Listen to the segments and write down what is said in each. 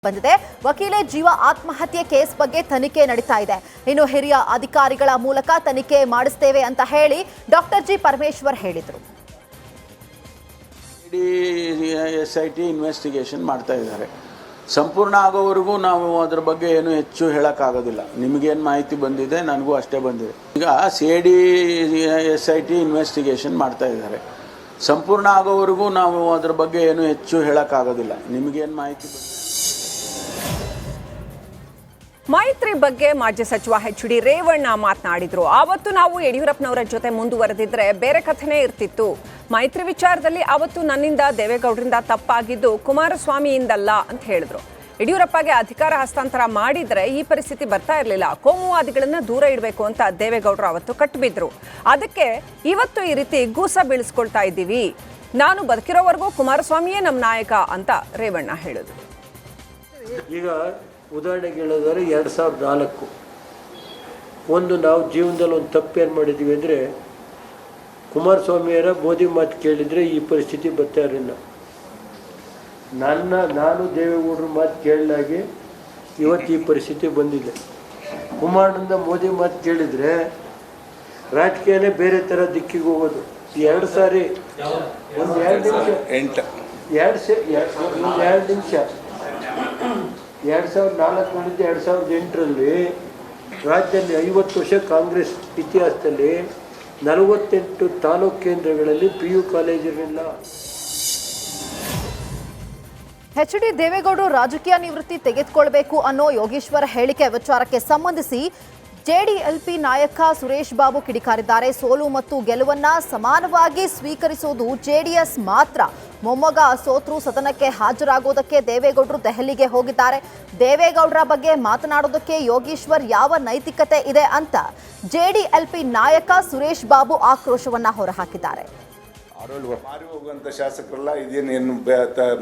ಬಂದಿದೆ. ವಕೀಲೆ ಜೀವ ಆತ್ಮಹತ್ಯೆ ಕೇಸ್ ಬಗ್ಗೆ ತನಿಖೆ ನಡೀತಾ ಇದೆ. ಇನ್ನು ಹಿರಿಯ ಅಧಿಕಾರಿಗಳ ಮೂಲಕ ತನಿಖೆ ಮಾಡಿಸ್ತೇವೆ ಅಂತ ಹೇಳಿ ಡಾಕ್ಟರ್ ಜಿ ಪರಮೇಶ್ವರ್ ಹೇಳಿದರು. ಎಸ್ಐಟಿ ಇನ್ವೆಸ್ಟಿಗೇಷನ್ ಮಾಡ್ತಾ ಇದ್ದಾರೆ. ಸಂಪೂರ್ಣ ಆಗೋವರೆಗೂ ನಾವು ಅದರ ಬಗ್ಗೆ ಏನು ಹೆಚ್ಚು ಹೇಳೋಕ್ಕಾಗೋದಿಲ್ಲ. ನಿಮಗೇನು ಮಾಹಿತಿ ಬಂದಿದೆ ನನಗೂ ಅಷ್ಟೇ ಬಂದಿದೆ. ಈಗ CID SIT ಇನ್ವೆಸ್ಟಿಗೇಷನ್ ಮಾಡ್ತಾ ಇದ್ದಾರೆ. ಸಂಪೂರ್ಣ ಆಗೋವರೆಗೂ ನಾವು ಅದರ ಬಗ್ಗೆ ಏನು ಹೆಚ್ಚು ಹೇಳೋಕ್ಕಾಗೋದಿಲ್ಲ. ನಿಮಗೇನು ಮಾಹಿತಿ ಬಂದಿದೆ. ಮೈತ್ರಿ ಬಗ್ಗೆ ಮಾಜಿ ಸಚಿವ HD ರೇವಣ್ಣ ಮಾತನಾಡಿದ್ರು. ಆವತ್ತು ನಾವು ಯಡಿಯೂರಪ್ಪನವರ ಜೊತೆ ಮುಂದುವರೆದಿದ್ರೆ ಬೇರೆ ಕಥೆನೇ ಇರ್ತಿತ್ತು. ಮೈತ್ರಿ ವಿಚಾರದಲ್ಲಿ ಆವತ್ತು ನನ್ನಿಂದ ದೇವೇಗೌಡರಿಂದ ತಪ್ಪಾಗಿದ್ದು ಕುಮಾರಸ್ವಾಮಿಯಿಂದಲ್ಲ ಅಂತ ಹೇಳಿದ್ರು. ಯಡಿಯೂರಪ್ಪಗೆ ಅಧಿಕಾರ ಹಸ್ತಾಂತರ ಮಾಡಿದ್ರೆ ಈ ಪರಿಸ್ಥಿತಿ ಬರ್ತಾ ಇರಲಿಲ್ಲ. ಕೋಮುವಾದಿಗಳನ್ನ ದೂರ ಇಡಬೇಕು ಅಂತ ದೇವೇಗೌಡರು ಅವತ್ತು ಕಟ್ಟಿಬಿದ್ರು. ಅದಕ್ಕೆ ಇವತ್ತು ಈ ರೀತಿ ಗೂಸ ಬೀಳಿಸ್ಕೊಳ್ತಾ ಇದ್ದೀವಿ. ನಾನು ಬದುಕಿರೋವರೆಗೂ ಕುಮಾರಸ್ವಾಮಿಯೇ ನಮ್ಮ ನಾಯಕ ಅಂತ ರೇವಣ್ಣ ಹೇಳಿದ್ರು. ಈಗ ಉದಾಹರಣೆಗೆ ಹೇಳೋದಾದ್ರೆ 2004 ಒಂದು ನಾವು ಜೀವನದಲ್ಲಿ ಒಂದು ತಪ್ಪೇನು ಮಾಡಿದ್ದೀವಿ ಅಂದರೆ ಕುಮಾರಸ್ವಾಮಿಯರ ಮೋದಿ ಮಾತು ಕೇಳಿದರೆ ಈ ಪರಿಸ್ಥಿತಿ ಬರ್ತಾ ಇರಲಿಲ್ಲ. ನಾನು ದೇವೇಗೌಡರ ಮಾತು ಕೇಳಲಾಗಿ ಇವತ್ತು ಈ ಪರಿಸ್ಥಿತಿ ಬಂದಿದೆ. ಕುಮಾರನಿಂದ ಮೋದಿ ಮಾತು ಕೇಳಿದರೆ ರಾಜಕೀಯನೇ ಬೇರೆ ಥರ ದಿಕ್ಕಿಗೆ ಹೋಗೋದು. 2 ಸಾರಿ ಒಂದು 2 ನಿಮಿಷ 2004 2008ರಲ್ಲಿ ರಾಜ್ಯದಲ್ಲಿ 50 ವರ್ಷ ಕಾಂಗ್ರೆಸ್ ಇತಿಹಾಸದಲ್ಲಿ 48 ತಾಲೂಕು ಕೇಂದ್ರಗಳಲ್ಲಿ PU ಕಾಲೇಜಿರಲಿಲ್ಲ. HD ದೇವೇಗೌಡರು ರಾಜಕೀಯ ನಿವೃತ್ತಿ ತೆಗೆದುಕೊಳ್ಬೇಕು ಅನ್ನೋ ಯೋಗೇಶ್ವರ ಹೇಳಿಕೆ ವಿಚಾರಕ್ಕೆ ಸಂಬಂಧಿಸಿ JDLP ನಾಯಕ ಸುರೇಶ್ ಬಾಬು ಕಿಡಿಕಾರಿದ್ದಾರೆ. ಸೋಲು ಮತ್ತು ಗೆಲುವನ್ನ ಸಮಾನವಾಗಿ ಸ್ವೀಕರಿಸುವುದು JDS ಮಾತ್ರ. ಮೊಮ್ಮಗ ಸೋತ್ರು ಸದನಕ್ಕೆ ಹಾಜರಾಗೋದಕ್ಕೆ ದೇವೇಗೌಡರು ದೆಹಲಿಗೆ ಹೋಗಿದ್ದಾರೆ. ದೇವೇಗೌಡರ ಬಗ್ಗೆ ಮಾತನಾಡೋದಕ್ಕೆ ಯೋಗೇಶ್ವರ್ ಯಾವ ನೈತಿಕತೆ ಇದೆ ಅಂತ JDLP ನಾಯಕ ಸುರೇಶ್ ಬಾಬು ಆಕ್ರೋಶವನ್ನ ಹೊರಹಾಕಿದ್ದಾರೆ. ಮಾರಿ ಹೋಗುವಂಥ ಶಾಸಕರಲ್ಲ, ಇದೇನೇನು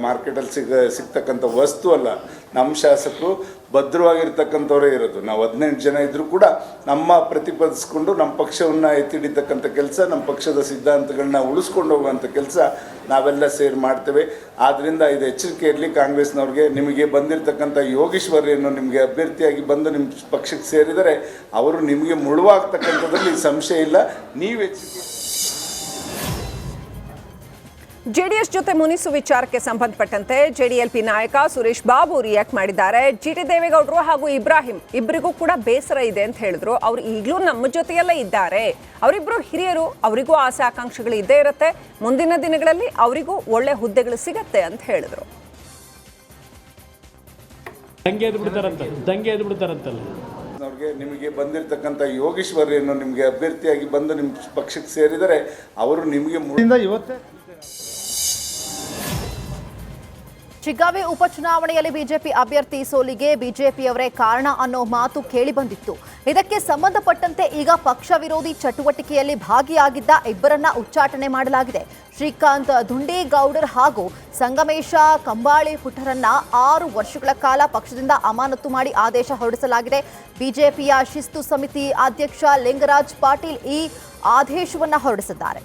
ಮಾರ್ಕೆಟಲ್ಲಿ ಸಿಗ್ತಕ್ಕಂಥ ವಸ್ತು ಅಲ್ಲ. ನಮ್ಮ ಶಾಸಕರು ಭದ್ರವಾಗಿರ್ತಕ್ಕಂಥವರೇ ಇರೋದು. ನಾವು 18 ಜನ ಇದ್ದರೂ ಕೂಡ ನಮ್ಮ ಪ್ರತಿಪಾದಿಸ್ಕೊಂಡು ನಮ್ಮ ಪಕ್ಷವನ್ನು ಎತ್ತಿಡಿತಕ್ಕಂಥ ಕೆಲಸ, ನಮ್ಮ ಪಕ್ಷದ ಸಿದ್ಧಾಂತಗಳನ್ನ ಉಳಿಸ್ಕೊಂಡು ಹೋಗುವಂಥ ಕೆಲಸ ನಾವೆಲ್ಲ ಸೇರಿ ಮಾಡ್ತೇವೆ. ಆದ್ದರಿಂದ ಇದು ಎಚ್ಚರಿಕೆ ಇರಲಿ ಕಾಂಗ್ರೆಸ್ನವ್ರಿಗೆ. ನಿಮಗೆ ಬಂದಿರತಕ್ಕಂಥ ಯೋಗೇಶ್ವರ್ ಏನು ನಿಮಗೆ ಅಭ್ಯರ್ಥಿಯಾಗಿ ಬಂದು ನಿಮ್ಮ ಪಕ್ಷಕ್ಕೆ ಸೇರಿದರೆ ಅವರು ನಿಮಗೆ ಮುಳುವಾಗ್ತಕ್ಕಂಥದ್ರಲ್ಲಿ ಸಂಶಯ ಇಲ್ಲ. ನೀವು ಎಚ್ಚರಿಕೆ. JDS ಜೊತೆ ಮುನಿಸು ವಿಚಾರಕ್ಕೆ ಸಂಬಂಧಪಟ್ಟಂತೆ JDLP ನಾಯಕ ಸುರೇಶ್ ಬಾಬು ರಿಯಾಕ್ಟ್ ಮಾಡಿದ್ದಾರೆ. GT ದೇವೇಗೌಡರು ಹಾಗೂ ಇಬ್ರಾಹಿಂ ಇಬ್ಬರಿಗೂ ಕೂಡ ಬೇಸರ ಇದೆ ಅಂತ ಹೇಳಿದ್ರು. ಅವರು ಈಗಲೂ ನಮ್ಮ ಜೊತೆಯಲ್ಲೇ ಇದ್ದಾರೆ. ಅವರಿಬ್ಬರು ಹಿರಿಯರು, ಅವರಿಗೂ ಆಸೆ ಆಕಾಂಕ್ಷೆಗಳು ಇದ್ದೇ ಇರುತ್ತೆ. ಮುಂದಿನ ದಿನಗಳಲ್ಲಿ ಅವರಿಗೂ ಒಳ್ಳೆ ಹುದ್ದೆಗಳು ಸಿಗತ್ತೆ ಅಂತ ಹೇಳಿದ್ರು. ಅವ್ರಿಗೆ ನಿಮಗೆ ಬಂದಿರತಕ್ಕಂಥ ಯೋಗೇಶ್ವರ್ ಏನು ನಿಮಗೆ ಅಭ್ಯರ್ಥಿಯಾಗಿ ಬಂದು ನಿಮ್ಮ ಪಕ್ಷಕ್ಕೆ ಸೇರಿದರೆ ಅವರು ನಿಮಗೆ ಶಿಗ್ಗಾವಿ ಉಪಚುನಾವಣೆಯಲ್ಲಿ ಬಿಜೆಪಿ ಅಭ್ಯರ್ಥಿ ಸೋಲಿಗೆ ಬಿಜೆಪಿಯವರೇ ಕಾರಣ ಅನ್ನೋ ಮಾತು ಕೇಳಿಬಂದಿತ್ತು. ಇದಕ್ಕೆ ಸಂಬಂಧಪಟ್ಟಂತೆ ಈಗ ಪಕ್ಷ ವಿರೋಧಿ ಚಟುವಟಿಕೆಯಲ್ಲಿ ಭಾಗಿಯಾಗಿದ್ದ ಇಬ್ಬರನ್ನ ಉಚ್ಚಾಟನೆ ಮಾಡಲಾಗಿದೆ. ಶ್ರೀಕಾಂತ್ ದುಂಡೇಗೌಡರ್ ಹಾಗೂ ಸಂಗಮೇಶ ಕಂಬಾಳಿ ಪುಟ್ಟರನ್ನ 6 ವರ್ಷಗಳ ಕಾಲ ಪಕ್ಷದಿಂದ ಅಮಾನತು ಮಾಡಿ ಆದೇಶ ಹೊರಡಿಸಲಾಗಿದೆ. ಬಿಜೆಪಿಯ ಶಿಸ್ತು ಸಮಿತಿ ಅಧ್ಯಕ್ಷ ಲಿಂಗರಾಜ್ ಪಾಟೀಲ್ ಈ ಆದೇಶವನ್ನ ಹೊರಡಿಸಿದ್ದಾರೆ.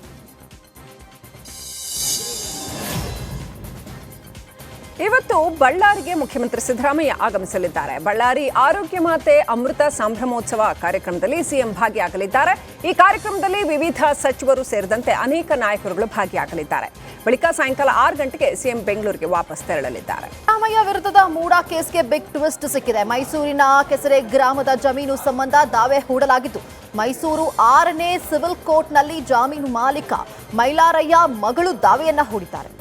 ಇವತ್ತು ಬಳ್ಳಾರಿಗೆ ಮುಖ್ಯಮಂತ್ರಿ ಸಿದ್ದರಾಮಯ್ಯ ಆಗಮಿಸಲಿದ್ದಾರೆ. ಬಳ್ಳಾರಿ ಆರೋಗ್ಯ ಮಾತೆ ಅಮೃತ ಸಂಭ್ರಮೋತ್ಸವ ಕಾರ್ಯಕ್ರಮದಲ್ಲಿ ಸಿಎಂ ಭಾಗಿಯಾಗಲಿದ್ದಾರೆ. ಈ ಕಾರ್ಯಕ್ರಮದಲ್ಲಿ ವಿವಿಧ ಸಚಿವರು ಸೇರಿದಂತೆ ಅನೇಕ ನಾಯಕರುಗಳು ಭಾಗಿಯಾಗಲಿದ್ದಾರೆ. ಬಳಿಕ ಸಾಯಂಕಾಲ 6 ಗಂಟೆಗೆ ಸಿಎಂ ಬೆಂಗಳೂರಿಗೆ ವಾಪಸ್ ತೆರಳಲಿದ್ದಾರೆ. ಸಿದ್ದರಾಮಯ್ಯ ವಿರುದ್ಧದ ಮೂಡಾ ಕೇಸ್ಗೆ ಬಿಗ್ ಟ್ವಿಸ್ಟ್ ಸಿಕ್ಕಿದೆ. ಮೈಸೂರಿನ ಕೆಸರೆ ಗ್ರಾಮದ ಜಮೀನು ಸಂಬಂಧ ದಾವೆ ಹೂಡಲಾಗಿದ್ದು ಮೈಸೂರು 6ನೇ ಸಿವಿಲ್ ಕೋರ್ಟ್ನಲ್ಲಿ ಜಾಮೀನು ಮಾಲೀಕ ಮೈಲಾರಯ್ಯ ಮಗಳು ದಾವೆಯನ್ನ ಹೂಡಿದ್ದಾರೆ.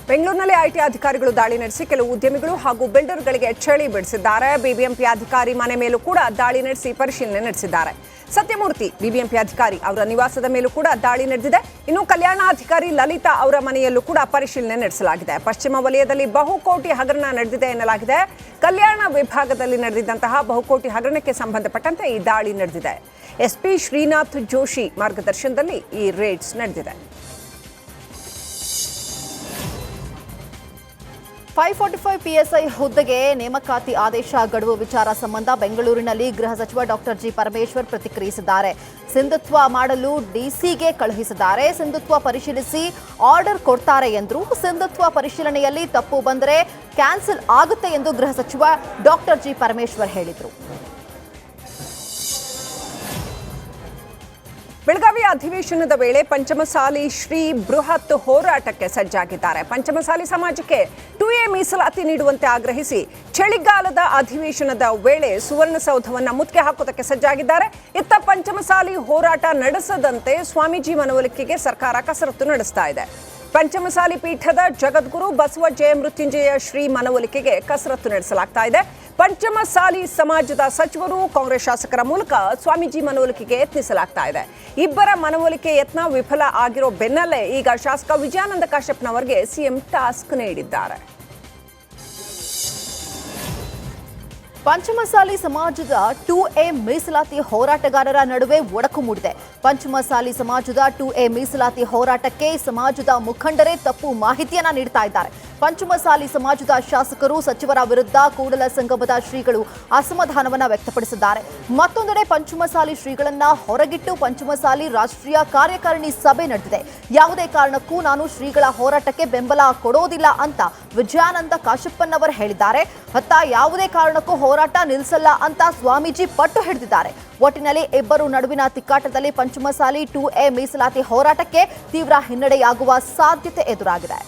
ಬೆಂಗಳೂರಿನಲ್ಲಿ ಐಟಿ ಅಧಿಕಾರಿಗಳು ದಾಳಿ ನಡೆಸಿ ಕೆಲವು ಉದ್ಯಮಿಗಳು ಹಾಗೂ ಬಿಲ್ಡರ್ಗಳಿಗೆ ಚಳಿ ಬಿಡಿಸಿದ್ದಾರೆ. ಬಿಬಿಎಂಪಿ ಅಧಿಕಾರಿ ಮನೆ ಮೇಲೂ ಕೂಡ ದಾಳಿ ನಡೆಸಿ ಪರಿಶೀಲನೆ ನಡೆಸಿದ್ದಾರೆ. ಸತ್ಯಮೂರ್ತಿ ಬಿಬಿಎಂಪಿ ಅಧಿಕಾರಿ ಅವರ ನಿವಾಸದ ಮೇಲೂ ಕೂಡ ದಾಳಿ ನಡೆದಿದೆ. ಇನ್ನು ಕಲ್ಯಾಣಾಧಿಕಾರಿ ಲಲಿತಾ ಅವರ ಮನೆಯಲ್ಲೂ ಕೂಡ ಪರಿಶೀಲನೆ ನಡೆಸಲಾಗಿದೆ. ಪಶ್ಚಿಮ ವಲಯದಲ್ಲಿ ಬಹುಕೋಟಿ ಹಗರಣ ನಡೆದಿದೆ ಎನ್ನಲಾಗಿದೆ. ಕಲ್ಯಾಣ ವಿಭಾಗದಲ್ಲಿ ನಡೆದಿದ್ದಂತಹ ಬಹುಕೋಟಿ ಹಗರಣಕ್ಕೆ ಸಂಬಂಧಪಟ್ಟಂತೆ ಈ ದಾಳಿ ನಡೆದಿದೆ. SP ಶ್ರೀನಾಥ್ ಜೋಶಿ ಮಾರ್ಗದರ್ಶನದಲ್ಲಿ ಈ ರೇಡ್ಸ್ ನಡೆದಿದೆ. 545 PSI ಹುದ್ದೆಗೆ ನೇಮಕಾತಿ ಆದೇಶ ಗಡುವು ವಿಚಾರ ಸಂಬಂಧ ಬೆಂಗಳೂರಿನಲ್ಲಿ ಗೃಹ ಸಚಿವ ಡಾಕ್ಟರ್ ಜಿ ಪರಮೇಶ್ವರ್ ಪ್ರತಿಕ್ರಿಯಿಸಿದ್ದಾರೆ. ಸಿಂಧುತ್ವ ಮಾಡಲು ಡಿಸಿಗೆ ಕಳುಹಿಸಿದ್ದಾರೆ. ಸಿಂಧುತ್ವ ಪರಿಶೀಲಿಸಿ ಆರ್ಡರ್ ಕೊಡ್ತಾರೆ ಎಂದರು. ಸಿಂಧುತ್ವ ಪರಿಶೀಲನೆಯಲ್ಲಿ ತಪ್ಪು ಬಂದರೆ ಕ್ಯಾನ್ಸಲ್ ಆಗುತ್ತೆ ಎಂದು ಗೃಹ ಸಚಿವ ಡಾಕ್ಟರ್ ಜಿ ಪರಮೇಶ್ವರ್ ಹೇಳಿದರು. ಬೆಳಗಾವಿ ಅಧಿವೇಶನದ ವೇಳೆ ಪಂಚಮಸಾಲಿ ಶ್ರೀ ಬೃಹತ್ ಹೋರಾಟಕ್ಕೆ ಸಜ್ಜಾಗಿದ್ದಾರೆ. ಪಂಚಮಸಾಲಿ ಸಮಾಜಕ್ಕೆ 2A ಮೀಸಲಾತಿ ನೀಡುವಂತೆ ಆಗ್ರಹಿಸಿ ಚಳಿಗಾಲದ ಅಧಿವೇಶನದ ವೇಳೆ ಸುವರ್ಣಸೌಧವನ್ನು ಮುತ್ತಿಗೆ ಹಾಕುವುದಕ್ಕೆ ಸಜ್ಜಾಗಿದ್ದಾರೆ. ಇತ್ತ ಪಂಚಮಸಾಲಿ ಹೋರಾಟ ನಡೆಸದಂತೆ ಸ್ವಾಮೀಜಿ ಮನವೊಲಿಕೆಗೆ ಸರ್ಕಾರ ಕಸರತ್ತು ನಡೆಸ್ತಾ ಇದೆ. ಪಂಚಮಸಾಲಿ ಪೀಠದ ಜಗದ್ಗುರು ಬಸವ ಜಯಮೃತ್ಯುಂಜಯ ಶ್ರೀ ಮನವೊಲಿಕೆಗೆ ಕಸರತ್ತು ನಡೆಸಲಾಗ್ತಾ ಇದೆ. ಪಂಚಮಸಾಲಿ ಸಮಾಜದ ಸಚಿವರು ಕಾಂಗ್ರೆಸ್ ಶಾಸಕರ ಮೂಲಕ ಸ್ವಾಮೀಜಿ ಮನವೊಲಿಕೆಗೆ ಯತ್ನಿಸಲಾಗ್ತಾ ಇದೆ. ಇಬ್ಬರ ಮನವೊಲಿಕೆ ಯತ್ನ ವಿಫಲ ಆಗಿರೋ ಬೆನ್ನಲ್ಲೇ ಈಗ ಶಾಸಕ ವಿಜಯಾನಂದ ಕಾಶ್ಯಪ್ನವರಿಗೆ ಸಿಎಂ ಟಾಸ್ಕ್ ನೀಡಿದ್ದಾರೆ. ಪಂಚಮಸಾಲಿ ಸಮಾಜದ 2A ಮೀಸಲಾತಿ ಹೋರಾಟಗಾರರ ನಡುವೆ ಒಡಕು ಮೂಡಿದೆ. ಪಂಚಮಸಾಲಿ ಸಮಾಜದ 2A ಮೀಸಲಾತಿ ಹೋರಾಟಕ್ಕೆ ಸಮಾಜದ ಮುಖಂಡರೇ ತಪ್ಪು ಮಾಹಿತಿಯನ್ನ ನೀಡ್ತಾ ಇದ್ದಾರೆ. ಪಂಚಮಸಾಲಿ ಸಮಾಜದ ಶಾಸಕರು ಸಚಿವರ ವಿರುದ್ಧ ಕೂಡಲ ಸಂಗಮದ ಶ್ರೀಗಳು ಅಸಮಾಧಾನವನ್ನ ವ್ಯಕ್ತಪಡಿಸಿದ್ದಾರೆ. ಮತ್ತೊಂದೆಡೆ ಪಂಚಮಸಾಲಿ ಶ್ರೀಗಳನ್ನ ಹೊರಗಿಟ್ಟು ಪಂಚಮಸಾಲಿ ರಾಷ್ಟ್ರೀಯ ಕಾರ್ಯಕಾರಿಣಿ ಸಭೆ ನಡೆದಿದೆ. ಯಾವುದೇ ಕಾರಣಕ್ಕೂ ನಾನು ಶ್ರೀಗಳ ಹೋರಾಟಕ್ಕೆ ಬೆಂಬಲ ಕೊಡೋದಿಲ್ಲ ಅಂತ ವಿಜಯಾನಂದ ಕಾಶ್ಯಪ್ಪನವರು ಹೇಳಿದ್ದಾರೆ. ಯಾವುದೇ ಕಾರಣಕ್ಕೂ ಹೋರಾಟ ನಿಲ್ಲಿಸಲ್ಲ ಅಂತ ಸ್ವಾಮೀಜಿ ಪಟ್ಟು ಹಿಡಿದಿದ್ದಾರೆ. ಒಟ್ಟಿನಲ್ಲಿ ಇಬ್ಬರು ನಡುವಿನ ತಿಕ್ಕಾಟದಲ್ಲಿ ಪಂಚಮಸಾಲಿ 2A ಮೀಸಲಾತಿ ಹೋರಾಟಕ್ಕೆ ತೀವ್ರ ಹಿನ್ನಡೆಯಾಗುವ ಸಾಧ್ಯತೆ ಎದುರಾಗಿದೆ.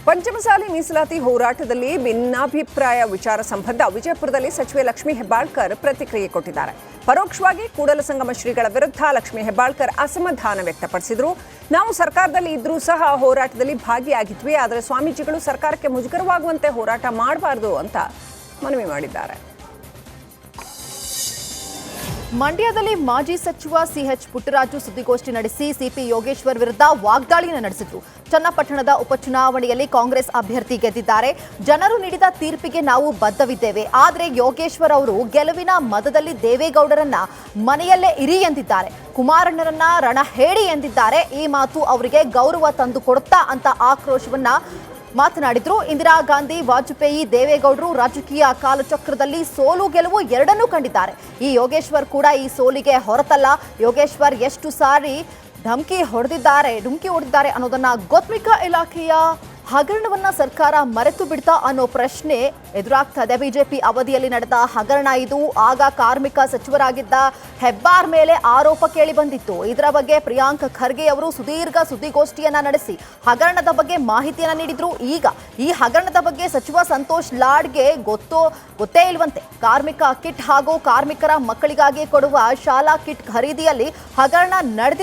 ಪಂಚಮಸಾಲಿ ಮೀಸಲಾತಿ ಹೋರಾಟದಲ್ಲಿ ಭಿನ್ನಾಭಿಪ್ರಾಯ ವಿಚಾರ ಸಂಬಂಧ ವಿಜಯಪುರದಲ್ಲಿ ಸಚಿವೆ ಲಕ್ಷ್ಮೀ ಹೆಬ್ಬಾಳ್ಕರ್ ಪ್ರತಿಕ್ರಿಯೆ ಕೊಟ್ಟಿದ್ದಾರೆ. ಪರೋಕ್ಷವಾಗಿ ಕೂಡಲ ಸಂಗಮ ಶ್ರೀಗಳ ವಿರುದ್ಧ ಲಕ್ಷ್ಮೀ ಹೆಬ್ಬಾಳ್ಕರ್ ಅಸಮಾಧಾನ ವ್ಯಕ್ತಪಡಿಸಿದ್ರು. ನಾವು ಸರ್ಕಾರದಲ್ಲಿ ಇದ್ರೂ ಸಹ ಹೋರಾಟದಲ್ಲಿ ಭಾಗಿಯಾಗಿದ್ವಿ, ಆದರೆ ಸ್ವಾಮೀಜಿಗಳು ಸರ್ಕಾರಕ್ಕೆ ಮುಜುಗರವಾಗುವಂತೆ ಹೋರಾಟ ಮಾಡಬಾರದು ಅಂತ ಮನವಿ ಮಾಡಿದ್ದಾರೆ. ಮಂಡ್ಯದಲ್ಲಿ ಮಾಜಿ ಸಚಿವ ಸಿಎಚ್ ಪುಟ್ಟರಾಜು ಸುದ್ದಿಗೋಷ್ಠಿ ನಡೆಸಿ ಸಿಪಿ ಯೋಗೇಶ್ವರ್ ವಿರುದ್ಧ ವಾಗ್ದಾಳಿಯನ್ನು ನಡೆಸಿದ್ರು. ಚನ್ನಪಟ್ಟಣದ ಉಪಚುನಾವಣೆಯಲ್ಲಿ ಕಾಂಗ್ರೆಸ್ ಅಭ್ಯರ್ಥಿ ಗೆದ್ದಿದ್ದಾರೆ. ಜನರು ನೀಡಿದ ತೀರ್ಪಿಗೆ ನಾವು ಬದ್ಧವಿದ್ದೇವೆ. ಆದರೆ ಯೋಗೇಶ್ವರ್ ಅವರು ಗೆಲುವಿನ ಮದದಲ್ಲಿ ದೇವೇಗೌಡರನ್ನ ಮನೆಯಲ್ಲೇ ಇರಿ ಎಂದಿದ್ದಾರೆ. ಕುಮಾರಣ್ಣರನ್ನ ರಣ ಹೇಳಿ ಎಂದಿದ್ದಾರೆ. ಈ ಮಾತು ಅವರಿಗೆ ಗೌರವ ತಂದು ಕೊಡುತ್ತಾ ಅಂತ ಆಕ್ರೋಶವನ್ನ ಮಾತನಾಡಿದ್ರು. ಇಂದಿರಾ ಗಾಂಧಿ, ವಾಜಪೇಯಿ, ದೇವೇಗೌಡರು ರಾಜಕೀಯ ಕಾಲಚಕ್ರದಲ್ಲಿ ಸೋಲು ಗೆಲುವು ಎರಡನ್ನೂ ಕಂಡಿದ್ದಾರೆ. ಈ ಯೋಗೇಶ್ವರ್ ಕೂಡ ಈ ಸೋಲಿಗೆ ಹೊರತಲ್ಲ. ಯೋಗೇಶ್ವರ್ ಎಷ್ಟು ಸಾರಿ ಧಮಕಿ ಹೊಡೆದಿದ್ದಾರೆ ಅನ್ನೋದನ್ನ ಕಾರ್ಮಿಕ ಇಲಾಖೆಯ ಹಗರಣವನ್ನ ಸರ್ಕಾರ ಮರೆತು ಬಿಡ್ತಾ ಅನ್ನೋ ಪ್ರಶ್ನೆ ಎದುರಾಗ್ತಾ ಇದೆ. ಬಿಜೆಪಿ ಅವಧಿಯಲ್ಲಿ ನಡೆದ ಹಗರಣ ಇದು. ಆಗ ಕಾರ್ಮಿಕ ಸಚಿವರಾಗಿದ್ದ ಹೆಬ್ಬಾರ್ ಮೇಲೆ ಆರೋಪ ಕೇಳಿ ಬಂದಿತ್ತು. ಇದರ ಬಗ್ಗೆ ಪ್ರಿಯಾಂಕ್ ಖರ್ಗೆ ಅವರು ಸುದೀರ್ಘ ಸುದ್ದಿಗೋಷ್ಠಿಯನ್ನ ನಡೆಸಿ ಹಗರಣದ ಬಗ್ಗೆ ಮಾಹಿತಿಯನ್ನ ನೀಡಿದ್ರು. ಈಗ ಈ ಹಗರಣದ ಬಗ್ಗೆ ಸಚಿವ ಸಂತೋಷ್ ಲಾಡ್ಗೆ ಗೊತ್ತೇ ಇಲ್ವಂತೆ. ಕಾರ್ಮಿಕ ಕಿಟ್ ಹಾಗೂ ಕಾರ್ಮಿಕರ ಮಕ್ಕಳಿಗಾಗಿ ಕೊಡುವ ಶಾಲಾ ಕಿಟ್ ಖರೀದಿಯಲ್ಲಿ ಹಗರಣ ನಡೆದಿದೆ